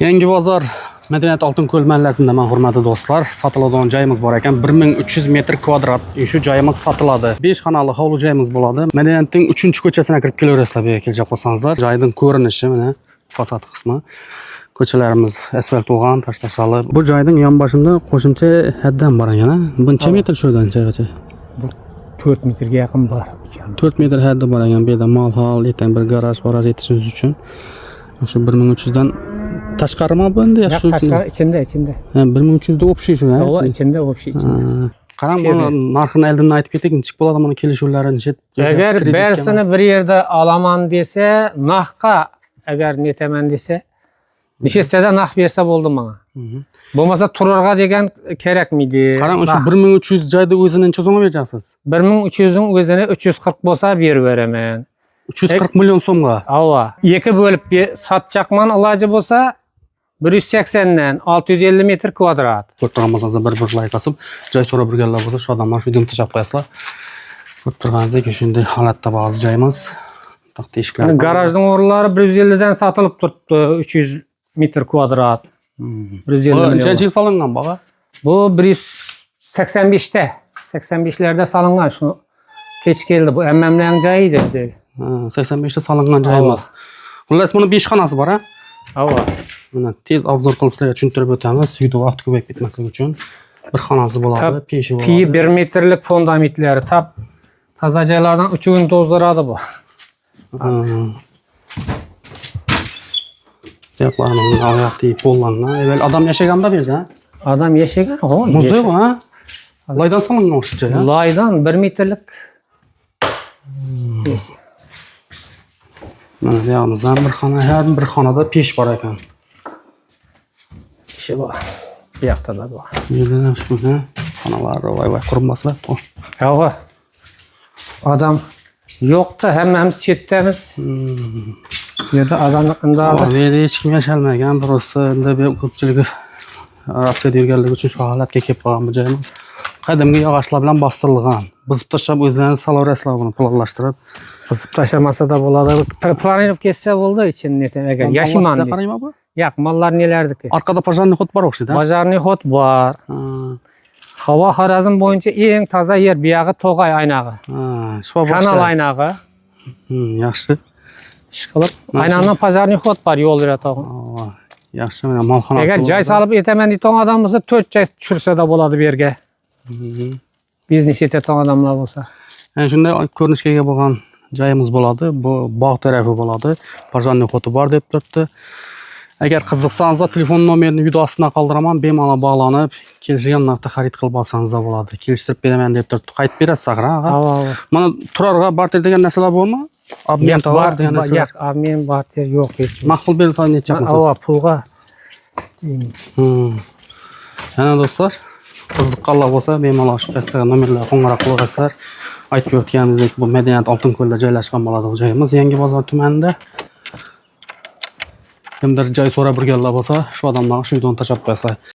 Yangi bozor Madaniyat Oltinko'l mahallasida men hurmatli do'stlar, sotiladigan joyimiz bor ekan. 1300 metr kvadrat. Shu joyimiz sotiladi. 5 xonali hovli joyimiz bo'ladi. Madaniyatning 3-ko'chasiga kirib kelaverasizlar bu yerga kelib qolsangizlar. Joyning ko'rinishi mana fasad qismi. Ko'chalarimiz asfalt bo'lgan, tashlashali. Bu joyning yonboshida qo'shimcha haddan bor ekan. Buncha metr sho'dan joygacha. Bu 4 metrga yaqin bor. 4 metr haddi bor ekan. Bu yerda mol-hol, ertaga bir garaj yetishingiz uchun. Shu 1300 dan tashqarimi bu endi? Yo'q, tashqari ichida. Ha, 1300 da o'pshi shu, ha? Yo'q, ichida o'pshi ichida. Qarang, buni narxini oldin aytib keting, nechik bo'ladi buni kelishuvlari necha? Agar barisini bir yerda olaman desa, narxga agar netaman desa, nechasida narx bersa bo'ldi menga. Bo'lmasa turarga degan kerakmidi? Qarang, o'sha 1300 joyda o'zini necha so'mga berasiz? 1300 ning o'zini 340 bo'lsa berib beraman. 340 million so'mga. Ava. 2 bo'lib satacakman iloji bo'lsa 180 dan 650 metr kvadrat. Ko'rtirganmizda bir like asib, joy so'rab turganlar bo'lsa, shu odamlar shu videoni tashab qo'yasizlar. Ko'rib turganingizdek, shunday holatda ba'zi joyimiz. Taxta eshiklar. Garajning o'rinlari 150 dan sotilib turibdi, 300 metr kvadrat. 150 million. Qancha yil solingan baga? Bu 185 da. 85'lerde salıngan şu keç geldi. Bu emmemlerin joyi edi. 85 da solingan joyimiz. Xullas buni 5 xonasi bor, ha? Ava. Mana tez obzor qilib sizlarga tushuntirib o'tamiz. Video vaqt ko'payib ketmasligi uchun. Bir xonasi bo'ladi, peshi bo'ladi. Pi 1 metrlik fundamentleri tap toza joylardan uçuğunu tozduradi bu. Yaplarının ayak deyip bollanma. Evvel adam yaşagan da bir de. Adam yaşagan o. Muzlu mu ha? Laydan salıngan oluşunca ya. Laydan 1 metrlik. Mana deyamızdan her bir xonada peş var ekan. İşte bu. Bir yakta da bu. Yerden şu ne? Xonalar vay qurilmaslar. Ava. Adam yoktu, hemmemiz chetdamiz. Yerda adamlıqında hozir. Yerda hech kim yashalmagan, просто endi bu ko'pchiligi Rossiyada yurganligi uchun shu holatga kelib qolgan bu joyimiz. Qadimgi yog'ochlar bilan bostirilgan. Buzib tashlab o'zlarini salaverasizlar buni planlashtirib. Buzib tashlamasa da bo'ladi. Planlanib ketsa bo'ldi içini agar yashiman. Qaraymi bu? Yo'q, mallar nelerdiki? Arkada pожарный ход bor o'xshaydi. Pожарный ход bor. Hava Xorazm bo'yicha eng toza yer bu yog'i To'g'ay aynog'i. Kanal aynog'i. Yaxshi. Ish qilib, aynog'dan pожарный ход bor yo'l yaratadi. Yaxshi, mana molxonasi. Agar joy solib etaman deydigan odam bo'lsa 4 joy tushirsa da bo'ladi bu yerga. Biznes etadigan odamlar bo'lsa. Yani shunday ko'rinishga ega bo'lgan joyimiz bo'ladi. Bu bog' tarafi bo'ladi. Pожарный ход bor deb turibdi. Agar qiziqsangizlar telefon nomerini video ostidan qoldiraman, bemalol bog'lanib, kelishgan narxda xarid qilib olsangizlar bo'ladi. Kelishtirib beraman deb turibdi. Qaytib berasiz aqra. Mana turarga barter degan narsalar bormi? Obmen tovar degan narsalar. Yo'q, obmen barter yo'q hech. Maqbul bersa necha bo'lsa. Ava pulga. Yana do'stlar, qiziqqanlar bo'lsa, bemalol shu pastdagi nomerlarga qo'ng'iroq qilasizlar. Aytib o'tganimizdek, bu Madaniyat Oltinko'lda joylashgan bo'ladi bu joyimiz. Yangi bozor tumanida. Kimdir joy so'rab turganlar bo'lsa, shu odamlarga shu videoni tashlab qo'yasizlar.